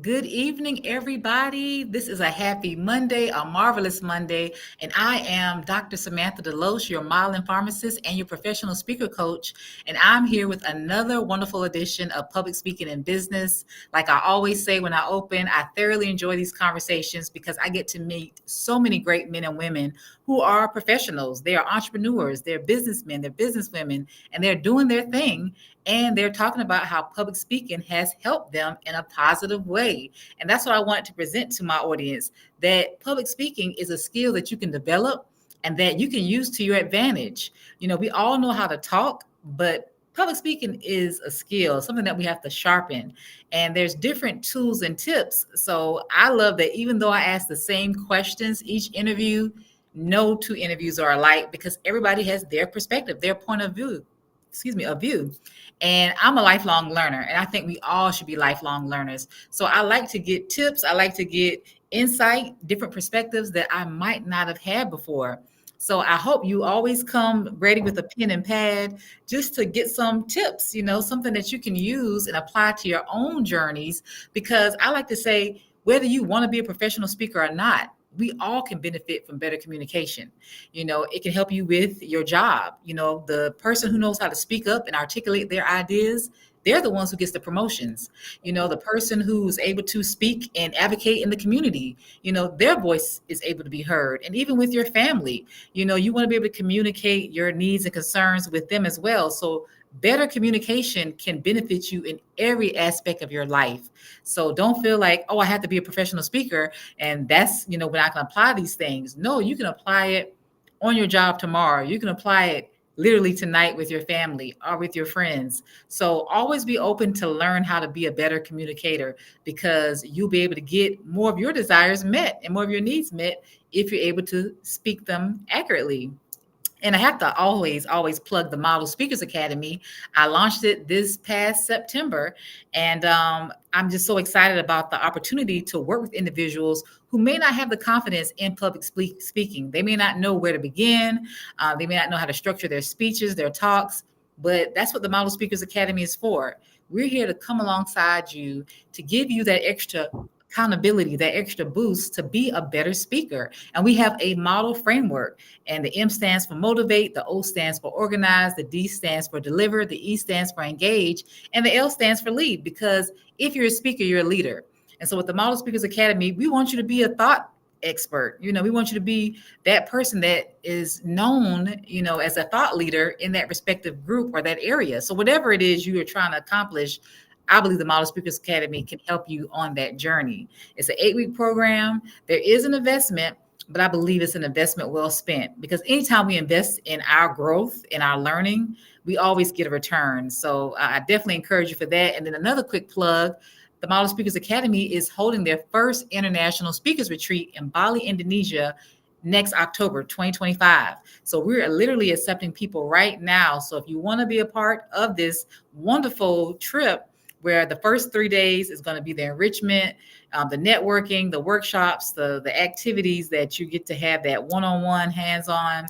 Good evening, everybody. This is a happy Monday, a marvelous Monday, and I am Dr. Samantha DeLoache, your modeling pharmacist and your professional speaker coach. And I'm here with another wonderful edition of Public Speaking in Business. Like I always say when I open, I thoroughly enjoy these conversations because I get to meet so many great men and women who are professionals. They are entrepreneurs, they're businessmen, they're businesswomen, and they're doing their thing and they're talking about how public speaking has helped them in a positive way. And that's what I wanted to present to my audience, that public speaking is a skill that you can develop and that you can use to your advantage. We all know how to talk, but public speaking is a skill, something that we have to sharpen. And there's different tools and tips. So I love that even though I ask the same questions each interview, no two interviews are alike because everybody has their perspective, their point of view, of view. And I'm a lifelong learner, and I think we all should be lifelong learners. So I like to get tips, I like to get insight, different perspectives that I might not have had before. So I hope you always come ready with a pen and pad just to get some tips, something that you can use and apply to your own journeys. Because I like to say, whether you want to be a professional speaker or not, we all can benefit from better communication. It can help you with your job. The person who knows how to speak up and articulate their ideas, they're the ones who gets the promotions. The person who's able to speak and advocate in the community, their voice is able to be heard. And even with your family, you want to be able to communicate your needs and concerns with them as well. So better communication can benefit you in every aspect of your life. So don't feel like, oh, I have to be a professional speaker and that's, when I can apply these things. No, you can apply it on your job tomorrow. You can apply it literally tonight with your family or with your friends. So always be open to learn how to be a better communicator because you'll be able to get more of your desires met and more of your needs met if you're able to speak them accurately. And I have to always plug the Model Speakers Academy. I launched it this past September, and I'm just so excited about the opportunity to work with individuals who may not have the confidence in public speaking. They may not know where to begin. They may not know how to structure their speeches, their talks, but that's what the Model Speakers Academy is for. We're here to come alongside you to give you that extra accountability, that extra boost to be a better speaker. And we have a model framework. And the M stands for motivate, the O stands for organize, the D stands for deliver, the E stands for engage, and the L stands for lead. Because if you're a speaker, you're a leader. And so with the Model Speakers Academy, we want you to be a thought expert. We want you to be that person that is known, as a thought leader in that respective group or that area. So whatever it is you are trying to accomplish, I believe the Model Speakers Academy can help you on that journey. It's an 8-week program. There is an investment, but I believe it's an investment well spent because anytime we invest in our growth, in our learning, we always get a return. So I definitely encourage you for that. And then another quick plug, the Model Speakers Academy is holding their first international speakers retreat in Bali, Indonesia next October 2025. So we're literally accepting people right now. So if you want to be a part of this wonderful trip, where the first 3 days is going to be the enrichment, the networking, the workshops, the activities that you get to have that one-on-one, hands-on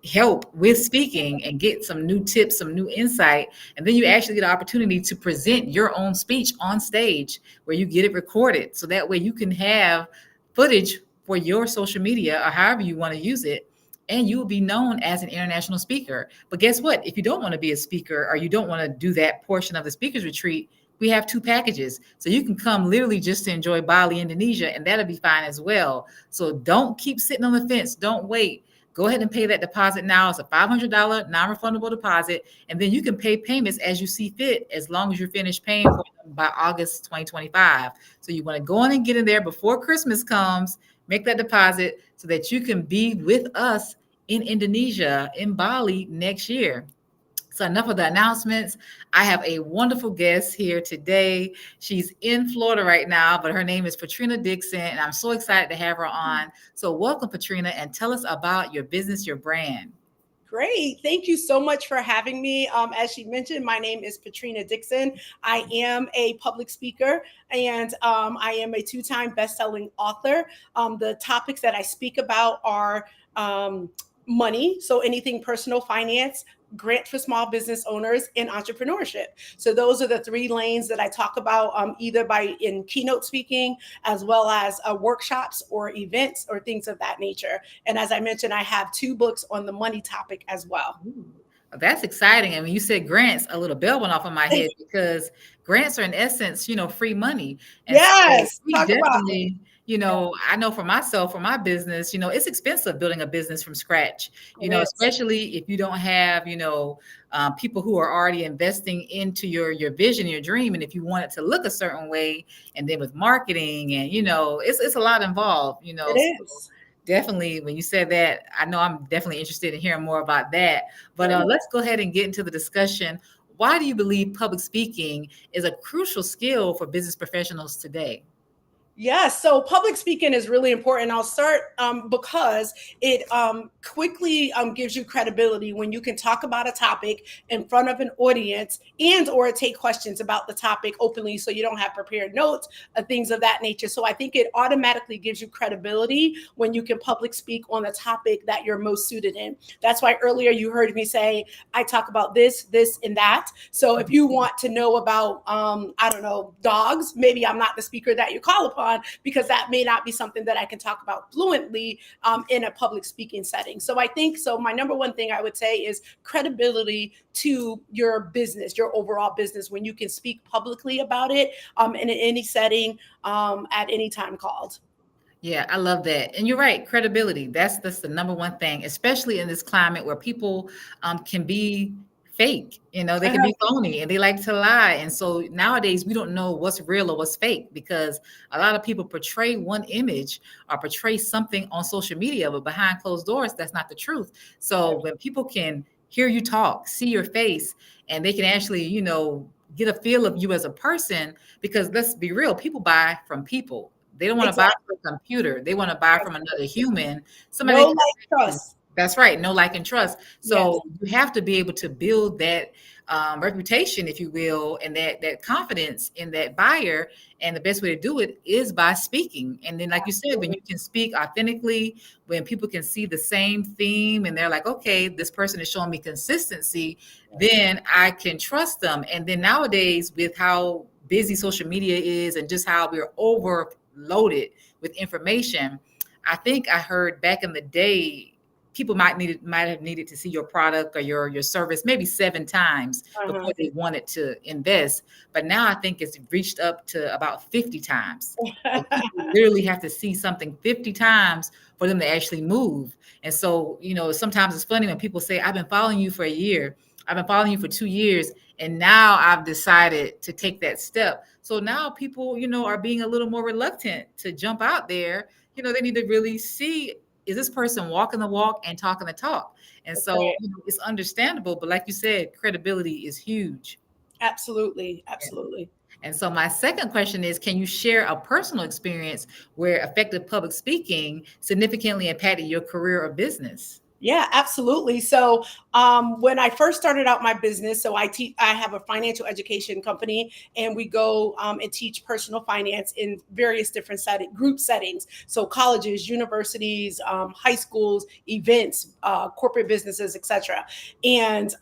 help with speaking and get some new tips, some new insight. And then you actually get an opportunity to present your own speech on stage where you get it recorded. So that way you can have footage for your social media or however you want to use it. And you will be known as an international speaker. But guess what? If you don't want to be a speaker or you don't want to do that portion of the speakers retreat, we have 2 packages. So you can come literally just to enjoy Bali, Indonesia, and that'll be fine as well. So don't keep sitting on the fence. Don't wait. Go ahead and pay that deposit now. It's a $500 non-refundable deposit. And then you can pay payments as you see fit, as long as you're finished paying for them by August 2025. So you want to go in and get in there before Christmas comes, make that deposit so that you can be with us in Indonesia, in Bali next year. So enough of the announcements. I have a wonderful guest here today. She's in Florida right now, but her name is Patrina Dixon, and I'm so excited to have her on. So welcome, Patrina, and tell us about your business, your brand. Great. Thank you so much for having me. As she mentioned, my name is Patrina Dixon. I am a public speaker and I am a 2-time best-selling author. The topics that I speak about are money, so anything personal finance, grant for small business owners, and entrepreneurship. So those are the three lanes that I talk about, either by in keynote speaking, as well as workshops or events or things of that nature. And as I mentioned, I have 2 books on the money topic as well. Ooh, that's exciting. And when you said grants, a little bell went off in my head because grants are in essence, free money. And so Yes, we talk about it. definitely, I know for myself, for my business, it's expensive building a business from scratch, It is. especially if you don't have, people who are already investing into your vision, your dream. And if you want it to look a certain way, and then with marketing and, it's a lot involved, It so is. definitely, when you said that, I know I'm definitely interested in hearing more about that. But Right. let's go ahead and get into the discussion. Why do you believe public speaking is a crucial skill for business professionals today? Yes, so public speaking is really important. I'll start because it quickly gives you credibility when you can talk about a topic in front of an audience and or take questions about the topic openly, so you don't have prepared notes, things of that nature. So I think it automatically gives you credibility when you can public speak on the topic that you're most suited in. That's why earlier you heard me say I talk about this, this, and that. So if you want to know about, I don't know, dogs, maybe I'm not the speaker that you call upon, because that may not be something that I can talk about fluently in a public speaking setting. So I think so. My number one thing I would say is credibility to your business, your overall business, when you can speak publicly about it in any setting at any time called. Yeah, I love that. And you're right, credibility. That's the number one thing, especially in this climate where people can be fake, they can be phony and they like to lie. And so nowadays we don't know what's real or what's fake because a lot of people portray one image or portray something on social media, but behind closed doors, that's not the truth. So when people can hear you talk, see your face, and they can actually, get a feel of you as a person, because let's be real, people buy from people. They don't want to buy Exactly. from a computer. They want to buy from another human, somebody No they can like relate to. trust. That's right. No like and trust. Yes. So you have to be able to build that reputation, if you will, and that confidence in that buyer. And the best way to do it is by speaking. And then, like you said, when you can speak authentically, when people can see the same theme and they're like, okay, this person is showing me consistency, then I can trust them. And then nowadays, with how busy social media is and just how we're overloaded with information, I think I heard back in the day, people might have needed to see your product or your service maybe 7 times before Uh-huh. they wanted to invest. But now I think it's reached up to about 50 times. Like people literally have to see something 50 times for them to actually move. And so, sometimes it's funny when people say, I've been following you for a year, I've been following you for 2 years, and now I've decided to take that step. So now people, are being a little more reluctant to jump out there. They need to really see, is this person walking the walk and talking the talk? And That's so, right. it's understandable, but like you said, credibility is huge. Absolutely. Absolutely. And so my second question is, can you share a personal experience where effective public speaking significantly impacted your career or business? Yeah, absolutely. So when I first started out my business, so I have a financial education company, and we go and teach personal finance in various different group settings. So colleges, universities, high schools, events, corporate businesses, etc. And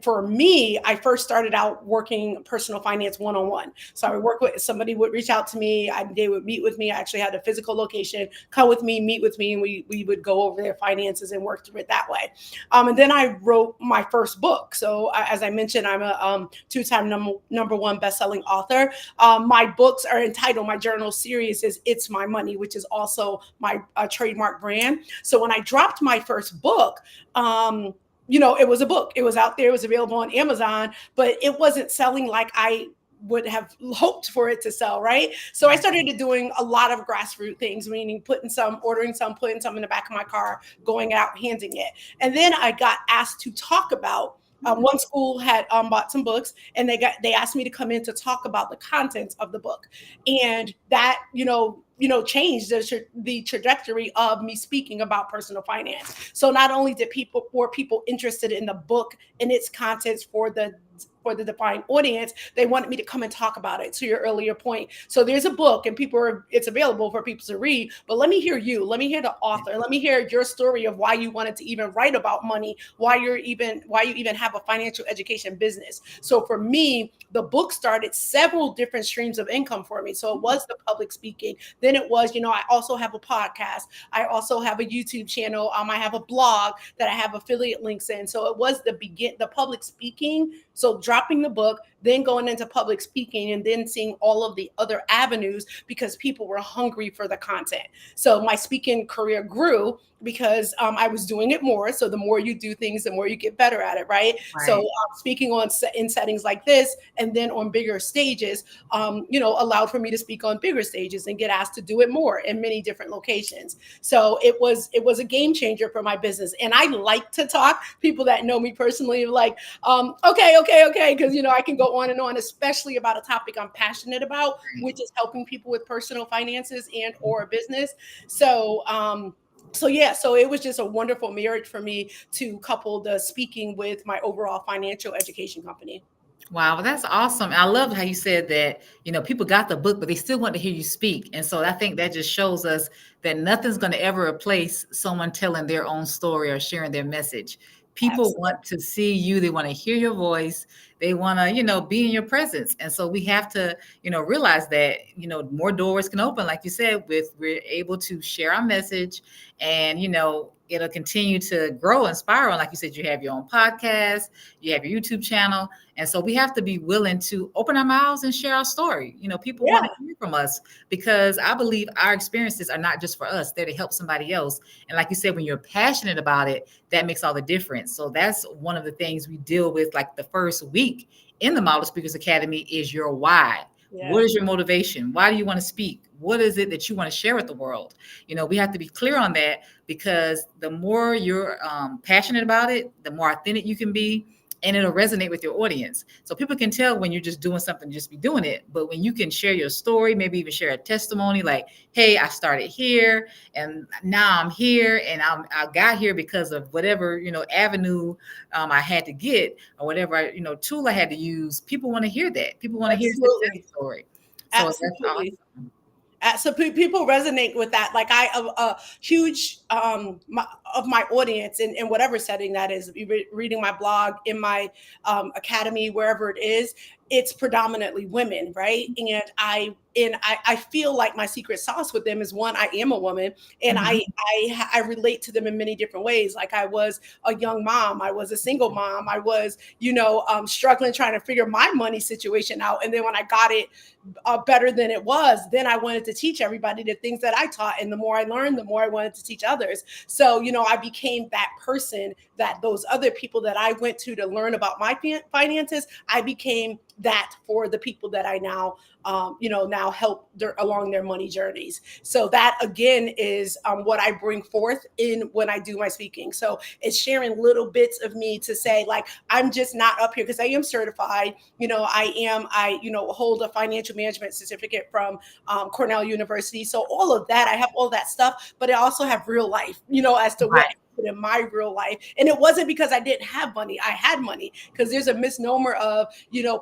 for me, I first started out working personal finance one on one. So I would work with somebody, would reach out to me, they would meet with me. I actually had a physical location, come with me, meet with me, and we would go over their finances and work through it that way. And then I wrote my first book. So as I mentioned, I'm a two-time number one best-selling author. My books are entitled, my journal series is It's My Money, which is also my trademark brand. So when I dropped my first book, it was a book. It was out there. It was available on Amazon, but it wasn't selling like I would have hoped for it to sell, right? So I started doing a lot of grassroots things, meaning ordering some, putting some in the back of my car, going out, handing it. And then I got asked to talk about, one school had bought some books, and they asked me to come in to talk about the contents of the book. And that, changed the trajectory of me speaking about personal finance. So not only were people interested in the book and its contents for the for the defined audience. They wanted me to come and talk about it, to your earlier point. So there's a book and it's available for people to read, but let me hear you. Let me hear the author. Let me hear your story of why you wanted to even write about money, why you even have a financial education business. So for me, the book started several different streams of income for me. So it was the public speaking. Then it was, I also have a podcast. I also have a YouTube channel. I have a blog that I have affiliate links in. So it was the public speaking. So dropping the book, then going into public speaking, and then seeing all of the other avenues because people were hungry for the content. So my speaking career grew because I was doing it more. So the more you do things, the more you get better at it, right? So Right. speaking in settings like this, and then on bigger stages, allowed for me to speak on bigger stages and get asked to do it more in many different locations. So it was a game changer for my business. And I like to talk. People that know me personally are like, okay, because I can go on and on, especially about a topic I'm passionate about, which is helping people with personal finances and or business. So it was just a wonderful marriage for me to couple the speaking with my overall financial education company. Wow, well, that's awesome. I love how you said that, people got the book, but they still want to hear you speak. And so I think that just shows us that nothing's going to ever replace someone telling their own story or sharing their message. People Absolutely. want to see you, they want to hear your voice, they want to, be in your presence. And so we have to, realize that, more doors can open, like you said, we're able to share our message and, it'll continue to grow and spiral. And like you said, you have your own podcast, you have your YouTube channel. And so we have to be willing to open our mouths and share our story. People want Yeah. to hear from us because I believe our experiences are not just for us, they're to help somebody else. And like you said, when you're passionate about it, that makes all the difference. So that's one of the things we deal with, like the first week in the Model Speakers Academy, is your why. Yeah. What is your motivation? Why do you want to speak? What is it that you want to share with the world? We have to be clear on that because the more you're passionate about it, the more authentic you can be, and it'll resonate with your audience. So people can tell when you're just doing something, just be doing it. But when you can share your story, maybe even share a testimony like, hey, I started here and now I'm here and I got here because of whatever, avenue I had to get or whatever, tool I had to use. People want to hear that. People want to hear a Absolutely. success story. So that's Absolutely. awesome. So people resonate with that. Like a huge of my audience in whatever setting that is, reading my blog, in my academy, wherever it is, it's predominantly women, right? And I feel like my secret sauce with them is, one, I am a woman, and Mhm. I relate to them in many different ways. Like I was a young mom, I was a single mom, I was struggling trying to figure my money situation out, and then when I got it better than it was, then I wanted to teach everybody the things that I taught. And the more I learned, the more I wanted to teach others. So, I became that person that those other people that I went to learn about my finances, I became that for the people that I now help along their money journeys. So that again is what I bring forth in when I do my speaking. So it's sharing little bits of me to say, like, I'm just not up here because I am certified. I hold a financial management certificate from Cornell University. So all of that, I have all that stuff, but I also have real life, as to what Right. happened in my real life. And it wasn't because I didn't have money. I had money, because there's a misnomer of,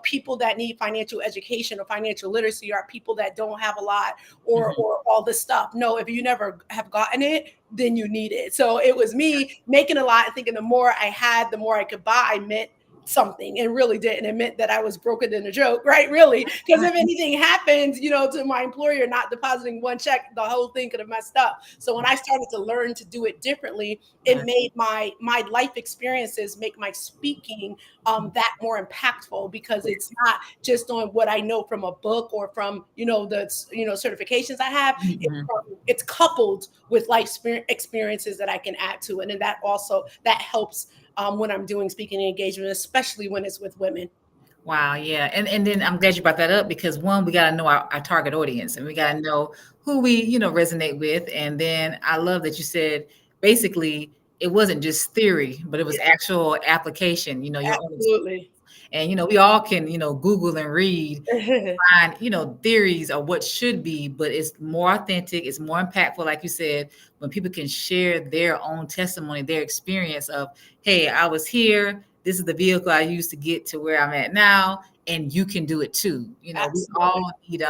people that need financial education or financial literacy are people that don't have a lot Mhm. or all this stuff. No, if you never have gotten it, then you need it. So it was me making a lot and thinking the more I had, the more I could buy meant something, and really didn't. It meant that I was broken in a joke, right? Really, because if anything happens, to my employer not depositing one check, the whole thing could have messed up. So when I started to learn to do it differently, it Right. made my life experiences make my speaking that more impactful, because it's not just on what I know from a book or from the certifications I have. Mhm. It's coupled with life experiences that I can add to it, and that helps when I'm doing speaking engagement, especially when it's with women. Wow, yeah. And then I'm glad you brought that up because one, we got to know our target audience and we got to know who we, resonate with. And then I love that you said basically it wasn't just theory, but it was Yeah, actual application, your own experience. absolutely. And we all can, Google and read, find, theories or what should be, but it's more authentic, it's more impactful, like you said, when people can share their own testimony, their experience of, hey, I was here, this is the vehicle I use to get to where I'm at now, and you can do it too. We Absolutely. all need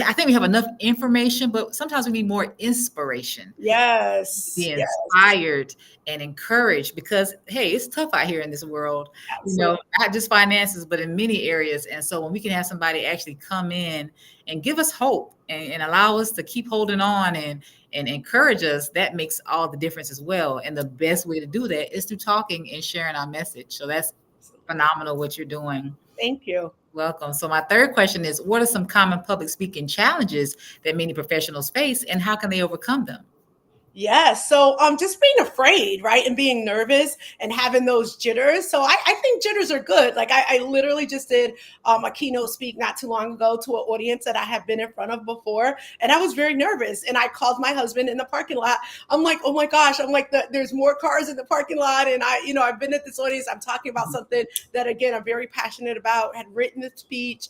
I think we have enough information, but sometimes we need more inspiration, be Yes. Yes. inspired and encouraged, because hey, it's tough out here in this world, Absolutely. not just finances, but in many areas. And so when we can have somebody actually come in and give us hope, and allow us to keep holding on, and encourage us, that makes all the difference as well. And the best way to do that is through talking and sharing our message. So that's Absolutely. phenomenal what you're doing. Thank you. Welcome. So my third question is, what are some common public speaking challenges that many professionals face, and how can they overcome them? Yes. So just being afraid, right? And being nervous and having those jitters. So I think jitters are good. Like I literally just did a keynote speak not too long ago to an audience that I have been in front of before. And I was very nervous. And I called my husband in the parking lot. I'm like, oh my gosh, I'm like, there's more cars in the parking lot. And I've been at this audience. I'm talking about something that, again, I'm very passionate about, had written the speech,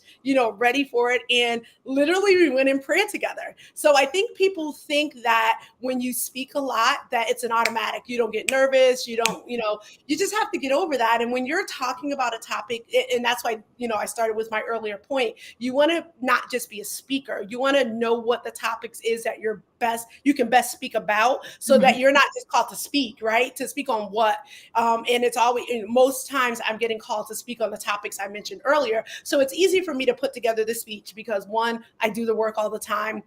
ready for it. And literally we went in prayer together. So I think people think that when you speak a lot, that it's an automatic. You don't get nervous. You don't, you just have to get over that. And when you're talking about a topic, and that's why, I started with my earlier point, you want to not just be a speaker. You want to know what the topics is that you can best speak about, so that you're not just called to speak, right? To speak on what? And it's always, most times I'm getting called to speak on the topics I mentioned earlier. So it's easy for me to put together the speech because, one, I do the work all the time.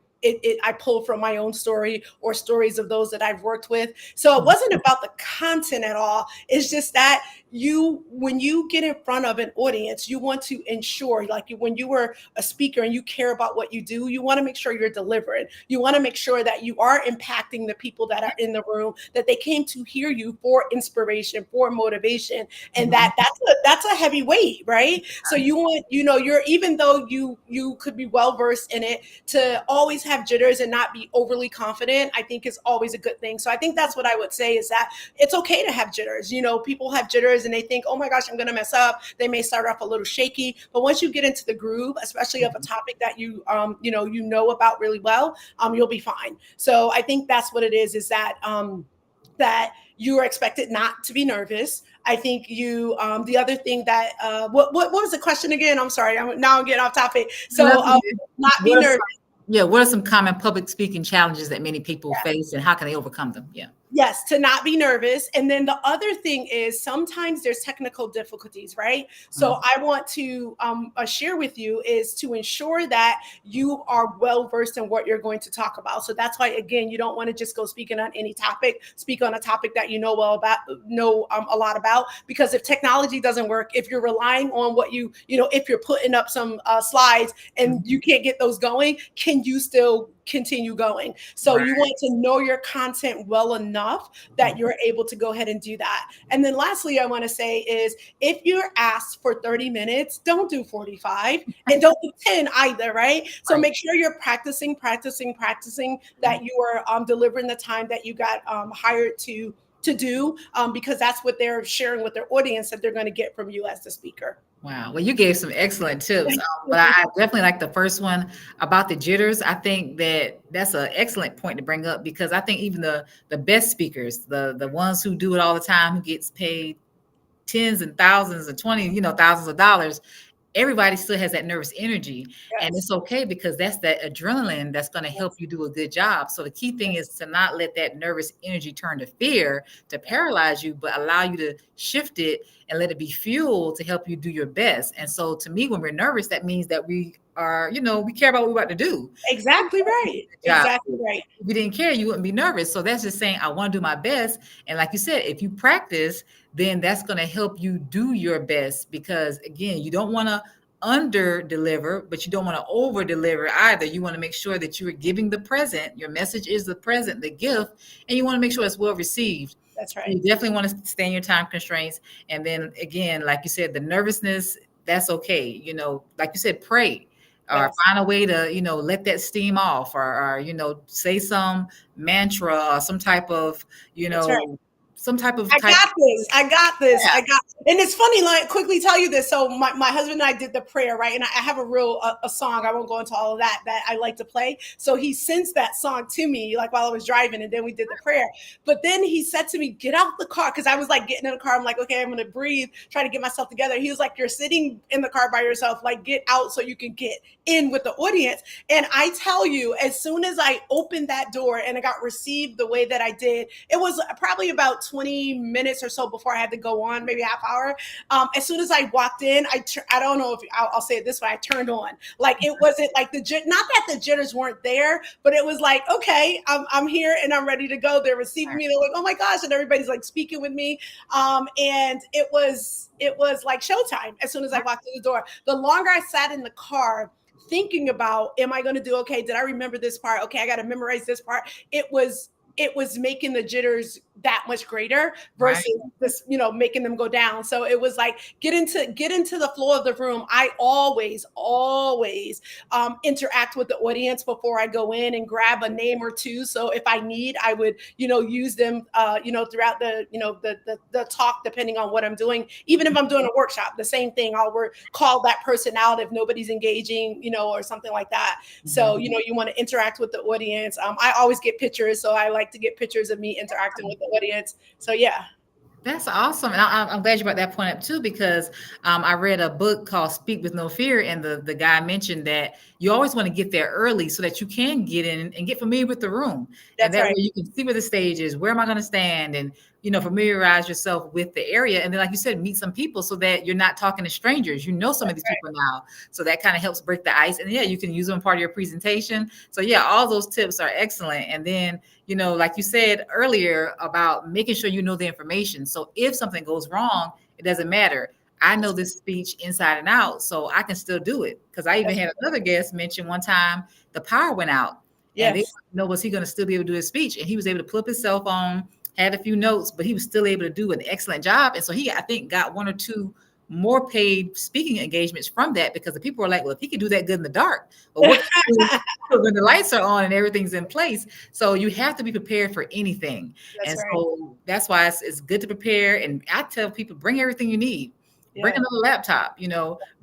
I pull from my own story or stories of those that I've worked with. So it wasn't about the content at all. It's just that when you get in front of an audience, you want to ensure, like when you were a speaker and you care about what you do, you want to make sure you're delivering. You want to make sure that you are impacting the people that are in the room, that they came to hear you for inspiration, for motivation. And that's a heavy weight, right? So you want, you're, even though you could be well versed in it, to always have jitters and not be overly confident, I think is always a good thing. So I think that's what I would say, is that it's okay to have jitters. People have jitters and they think, oh my gosh, I'm going to mess up. They may start off a little shaky, but once you get into the groove, especially of a topic that you know about really well, you'll be fine. So I think that's what it is that that you are expected not to be nervous. I think the other thing that what was the question again? I'm sorry, I'm getting off topic. So not be nervous. What are some common public speaking challenges that many people face, and how can they overcome them? Yes, to not be nervous. And then the other thing is, sometimes there's technical difficulties, right? So I want to share with you is to ensure that you are well versed in what you're going to talk about. So that's why, again, you don't want to just go speaking on any topic. Speak on a topic that you know a lot about. Because if technology doesn't work, if you're relying on what if you're putting up some slides and you can't get those going, can you still continue going? So you want to know your content well enough that you're able to go ahead and do that. And then lastly, I want to say is, if you're asked for 30 minutes, don't do 45 and don't do 10 either, right? So make sure you're practicing that you are delivering the time that you got hired to do, because that's what they're sharing with their audience, that they're going to get from you as the speaker. Wow. Well, you gave some excellent tips, but I definitely like the first one about the jitters. I think that's an excellent point to bring up, because I think even the best speakers, the ones who do it all the time, who gets paid tens and thousands and thousands of dollars, everybody still has that nervous energy. And it's okay, because that's that adrenaline that's going to help you do a good job. So the key thing is to not let that nervous energy turn to fear, to paralyze you, but allow you to shift it and let it be fuel to help you do your best. And so to me, when we're nervous, that means that we are, we care about what we're about to do. Exactly right. Exactly right. If you didn't care, you wouldn't be nervous. So that's just saying, I want to do my best. And like you said, if you practice, then that's going to help you do your best, because again, you don't want to under deliver, but you don't want to over deliver either. You want to make sure that you are giving the present. Your message is the present, the gift, and you want to make sure it's well received. That's right. You definitely want to stay in your time constraints. And then again, like you said, the nervousness, that's okay. Like you said, pray. Or find a way to, let that steam off, or say some mantra or some type of, some type of I type. got this. I got this. Yeah, And it's funny, like, quickly tell you this. So my husband and I did the prayer, right? And I have a real, a song, I won't go into all of that, that I like to play. So he sends that song to me, like while I was driving, and then we did the prayer. But then he said to me, get out the car. Cause I was like getting in the car. I'm like, okay, I'm going to breathe, try to get myself together. He was like, you're sitting in the car by yourself, like get out so you can get in with the audience. And I tell you, as soon as I opened that door and I got received the way that I did, it was probably about 20 minutes or so before I had to go on, maybe half hour. As soon as I walked in, I don't know if I'll say it this way, I turned on. Like it wasn't like not that the jitters weren't there, but it was like, okay, I'm here and I'm ready to go. They're receiving me. They're like, oh my gosh, and everybody's like speaking with me. And it was like showtime as soon as I walked through the door. The longer I sat in the car thinking about, am I going to do okay? Did I remember this part? Okay, I got to memorize this part. It was making the jitters that much greater right. versus this, making them go down. So it was like get into the flow of the room. I always interact with the audience before I go in and grab a name or two. So if I need, I would use them throughout the talk, depending on what I'm doing. Even if I'm doing a workshop, the same thing. I'll call that person out if nobody's engaging, or something like that. So you want to interact with the audience. I always get pictures, so I like to get pictures of me interacting with the audience. So yeah. That's awesome. And I'm glad you brought that point up too, because I read a book called Speak with No Fear. And the guy mentioned that you always want to get there early so that you can get in and get familiar with the room. And That's that right. way you can see where the stage is, where am I going to stand, and, familiarize yourself with the area. And then, like you said, meet some people so that you're not talking to strangers. You know some of these people now. So that kind of helps break the ice. And yeah, you can use them part of your presentation. So yeah, all those tips are excellent. And then, like you said earlier about making sure you know the information. So if something goes wrong, it doesn't matter. I know this speech inside and out, so I can still do it. Because I even had another guest mention one time the power went out, and they Yes. wanted to know, was he going to still be able to do his speech? And he was able to pull up his cell phone, had a few notes, but he was still able to do an excellent job. And so he, I think, got one or two more paid speaking engagements from that, because the people were like, well, if he can do that good in the dark, well, what can he do when the lights are on and everything's in place? So you have to be prepared for anything. That's And right. so that's why it's good to prepare. And I tell people, bring everything you need. Bring Yeah. another laptop,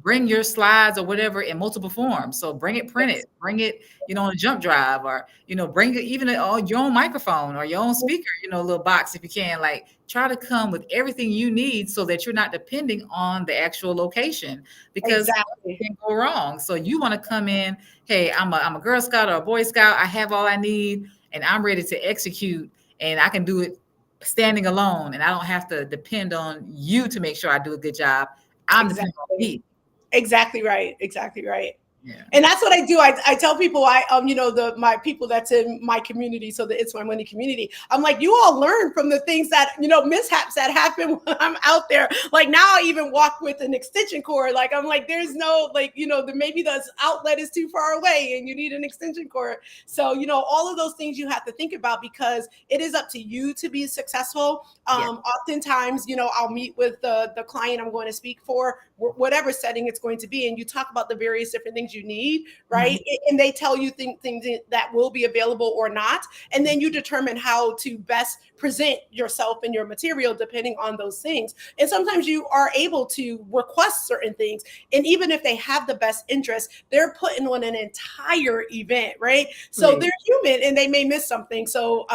bring your slides or whatever in multiple forms. So bring it printed, Yes. bring it, on a jump drive, or, bring it even on your own microphone or your own speaker, a little box if you can. Like, try to come with everything you need so that you're not depending on the actual location, because Exactly. it can go wrong. So you want to come in, hey, I'm a Girl Scout or a Boy Scout. I have all I need and I'm ready to execute, and I can do it standing alone, and I don't have to depend on you to make sure I do a good job. I'm depending on Exactly. me. Exactly right. Exactly right. Yeah. And that's what I do. I tell people, my people that's in my community, so the It's My Money community, I'm like, you all learn from the things that, mishaps that happen when I'm out there. Like now I even walk with an extension cord. Like, I'm like, there's no, like, maybe the outlet is too far away and you need an extension cord. So, all of those things you have to think about, because it is up to you to be successful. Oftentimes, I'll meet with the client I'm going to speak for, whatever setting it's going to be. And you talk about the various different things you need, right? And they tell you things that will be available or not. And then you determine how to best present yourself and your material depending on those things. And sometimes you are able to request certain things. And even if they have the best interest, they're putting on an entire event, right? So they're human and they may miss something. So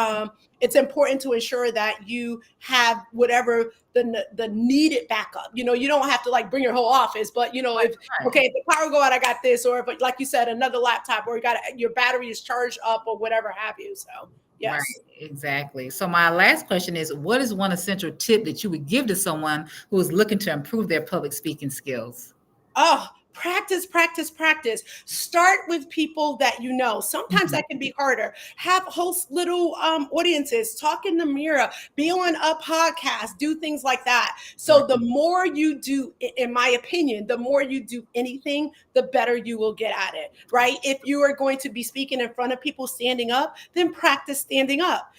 it's important to ensure that you have whatever the needed backup. You don't have to like bring your whole office, but if the power go out, I got this, or if, like you said, another laptop, or you got your battery is charged up, or whatever have you. So yes. Right, exactly. So my last question is, what is one essential tip that you would give to someone who is looking to improve their public speaking skills? Oh, practice, practice, practice. Start with people that you know. Sometimes that can be harder. Have host little audiences, talk in the mirror, be on a podcast, do things like that. So the more you do, in my opinion, the more you do anything, the better you will get at it, right? If you are going to be speaking in front of people standing up, then practice standing up.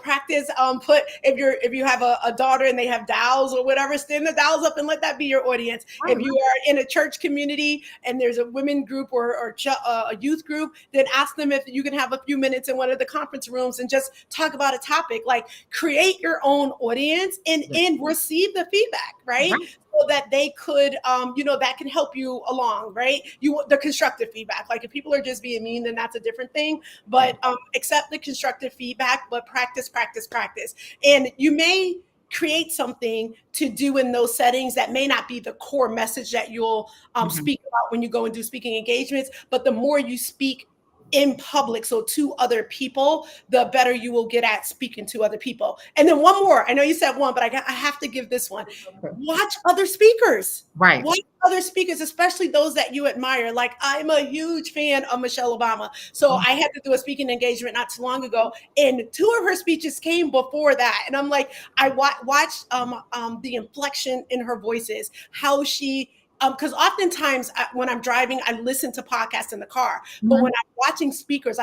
Practice if you have a daughter and they have dowels or whatever, stand the dowels up and let that be your audience. If you are in a church community community and there's a women group or a youth group, then ask them if you can have a few minutes in one of the conference rooms and just talk about a topic. Like, create your own audience and receive the feedback, right? Right. So that they could, that can help you along, right? The constructive feedback. Like, if people are just being mean, then that's a different thing. But accept the constructive feedback, but practice, practice, practice. And you may create something to do in those settings that may not be the core message that you'll speak about when you go and do speaking engagements. But the more you speak in public, so to other people, the better you will get at speaking to other people. And then one more. I know you said one, but I have to give this one. Watch other speakers. Right. Watch other speakers, especially those that you admire. Like, I'm a huge fan of Michelle Obama. So I had to do a speaking engagement not too long ago, and 2 of her speeches came before that. And I'm like, I watched the inflection in her voices, how she because oftentimes when I'm driving, I listen to podcasts in the car. But when I'm watching speakers,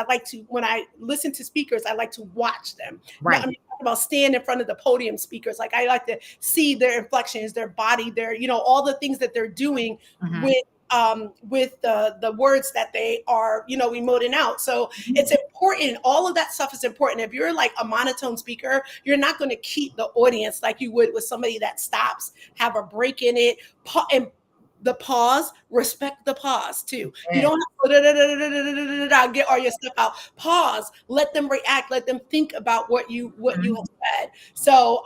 when I listen to speakers, I like to watch them. Right. I'm talking about stand in front of the podium speakers. Like, I like to see their inflections, their body, their, all the things that they're doing with the words that they are, emoting out. So it's important. All of that stuff is important. If you're like a monotone speaker, you're not going to keep the audience like you would with somebody that stops, have a break in it, and the pause, respect the pause too. You don't have to get all your stuff out. Pause, let them react, let them think about what you have said. So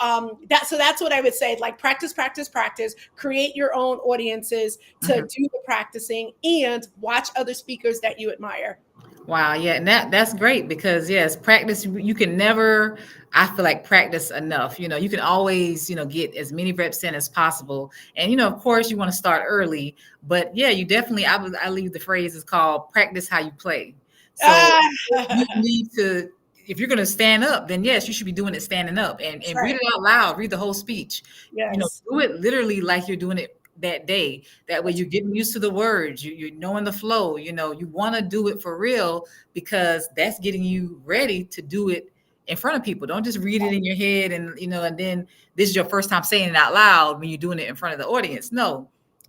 that's what I would say. Like, practice, practice, practice. Create your own audiences to do the practicing, and watch other speakers that you admire. Wow, yeah, and that's great because yes, practice, you can never, I feel like, practice enough. You can always, get as many reps in as possible. And of course you want to start early, but yeah, you definitely, I leave the phrase is called practice how you play. So you need to, if you're going to stand up, then yes, you should be doing it standing up and read it out loud, read the whole speech. Yes. Do it literally like you're doing it that day. That way you're getting used to the words, you're knowing the flow. You want to do it for real because that's getting you ready to do it in front of people. Don't just read it in your head and and then this is your first time saying it out loud when you're doing it in front of the audience. No,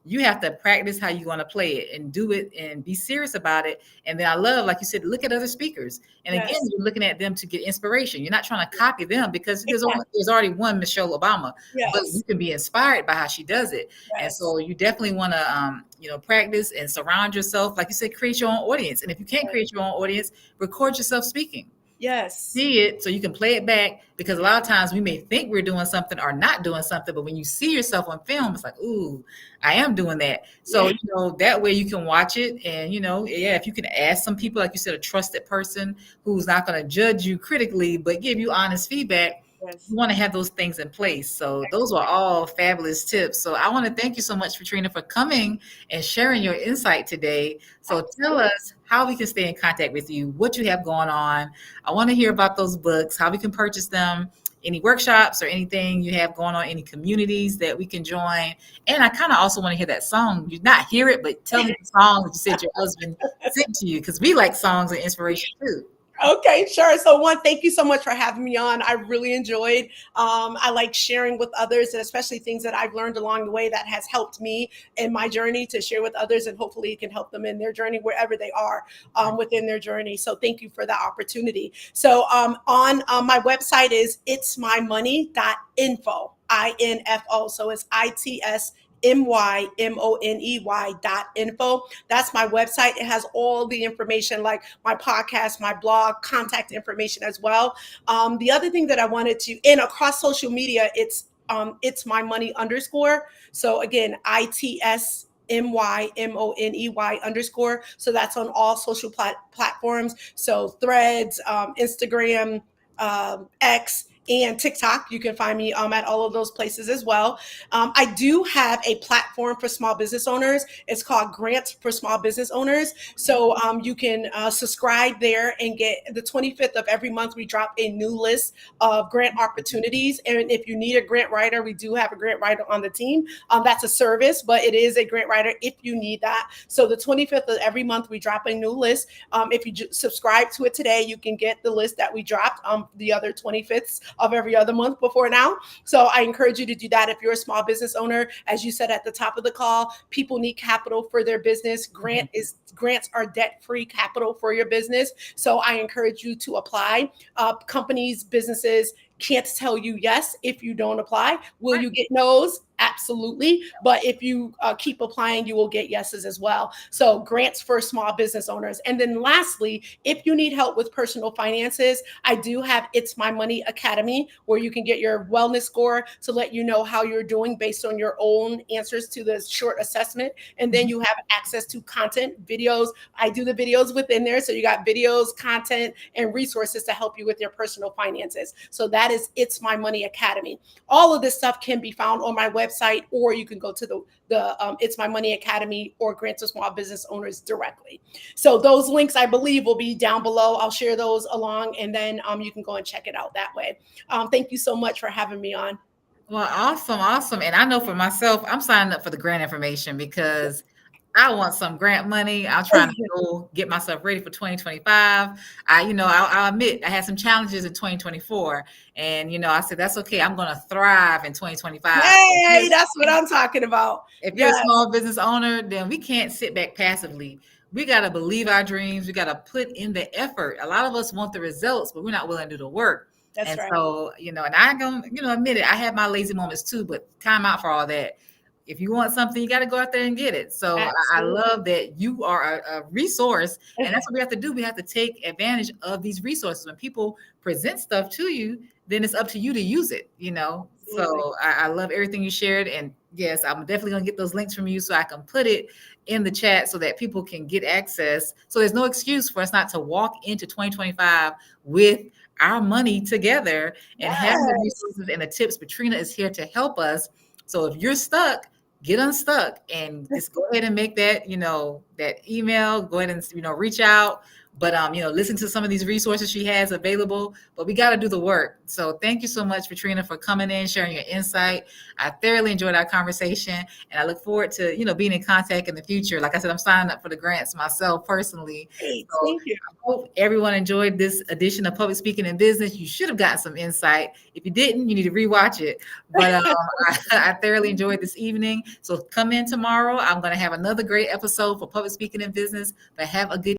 you have to practice how you want to play it and do it and be serious about it. And then I love, like you said, look at other speakers. And again, you're looking at them to get inspiration. You're not trying to copy them because there's already one Michelle Obama, but you can be inspired by how she does it. And so you definitely want to, practice and surround yourself. Like you said, create your own audience. And if you can't create your own audience, record yourself speaking. Yes. See it so you can play it back, because a lot of times we may think we're doing something or not doing something, but when you see yourself on film, it's like, ooh, I am doing that. So that way you can watch it, and if you can ask some people, like you said, a trusted person who's not going to judge you critically but give you honest feedback. You want to have those things in place. So those are all fabulous tips. So I want to thank you so much, Patrina, for coming and sharing your insight today. So tell us how we can stay in contact with you, what you have going on. I want to hear about those books, how we can purchase them, any workshops or anything you have going on, any communities that we can join. And I kind of also want to hear that song. You not hear it, but tell me the song that you said your husband sent to you, because we like songs and inspiration too. Okay, sure. So thank you so much for having me on. I really enjoyed. I like sharing with others, and especially things that I've learned along the way that has helped me in my journey to share with others, and hopefully it can help them in their journey wherever they are within their journey. So thank you for that opportunity. So on my website is itsmymoney.info, INFO. So it's ITSMYMONEY.info. That's my website. It has all the information, like my podcast, my blog, contact information as well. The other thing that I wanted to, and across social media, it's my money _. So again, ITSMYMONEY _. So that's on all social platforms. So Threads, Instagram, X, and TikTok. You can find me at all of those places as well. I do have a platform for small business owners. It's called Grants for Small Business Owners. So you can subscribe there and get the 25th of every month. We drop a new list of grant opportunities. And if you need a grant writer, we do have a grant writer on the team. That's a service, but it is a grant writer if you need that. So the 25th of every month, we drop a new list. If you subscribe to it today, you can get the list that we dropped the other 25ths of every other month before now. So I encourage you to do that if you're a small business owner. As you said at the top of the call, people need capital for their business. Grants are debt-free capital for your business. So I encourage you to apply. Companies, businesses can't tell you yes if you don't apply. Will you get no's? Absolutely. But if you keep applying, you will get yeses as well. So grants for small business owners. And then lastly, if you need help with personal finances, I do have It's My Money Academy, where you can get your wellness score to let you know how you're doing based on your own answers to the short assessment. And then you have access to content, videos. I do the videos within there. So you got videos, content, and resources to help you with your personal finances. So that is It's My Money Academy. All of this stuff can be found on my website, or you can go to the It's My Money Academy or Grants to Small Business Owners directly. So those links, I believe, will be down below. I'll share those along, and then you can go and check it out that way. Thank you so much for having me on. Well, awesome, awesome. And I know for myself, I'm signing up for the grant information because I want some grant money. I'm trying to go get myself ready for 2025. I'll admit I had some challenges in 2024, and I said that's okay. I'm going to thrive in 2025. Hey, that's what I'm talking about. If you're a small business owner, then we can't sit back passively. We got to believe our dreams. We got to put in the effort. A lot of us want the results, but we're not willing to do the work. That's right. So, and I'm going to, admit it. I have my lazy moments too, but time out for all that. If you want something, you got to go out there and get it. So I love that you are a resource, and that's what we have to do. We have to take advantage of these resources. When people present stuff to you, then it's up to you to use it, So I love everything you shared. And yes, I'm definitely going to get those links from you so I can put it in the chat so that people can get access. So there's no excuse for us not to walk into 2025 with our money together and having the resources and the tips. Patrina is here to help us. So if you're stuck, get unstuck and just go ahead and make that, that email, go ahead and, reach out. But, listen to some of these resources she has available, but we got to do the work. So thank you so much, Patrina, for coming in, sharing your insight. I thoroughly enjoyed our conversation, and I look forward to, being in contact in the future. Like I said, I'm signing up for the grants myself personally. Great. So Thank you. I hope everyone enjoyed this edition of Public Speaking in Business. You should have gotten some insight. If you didn't, you need to rewatch it. But I thoroughly enjoyed this evening. So come in tomorrow. I'm going to have another great episode for Public Speaking in Business, but have a good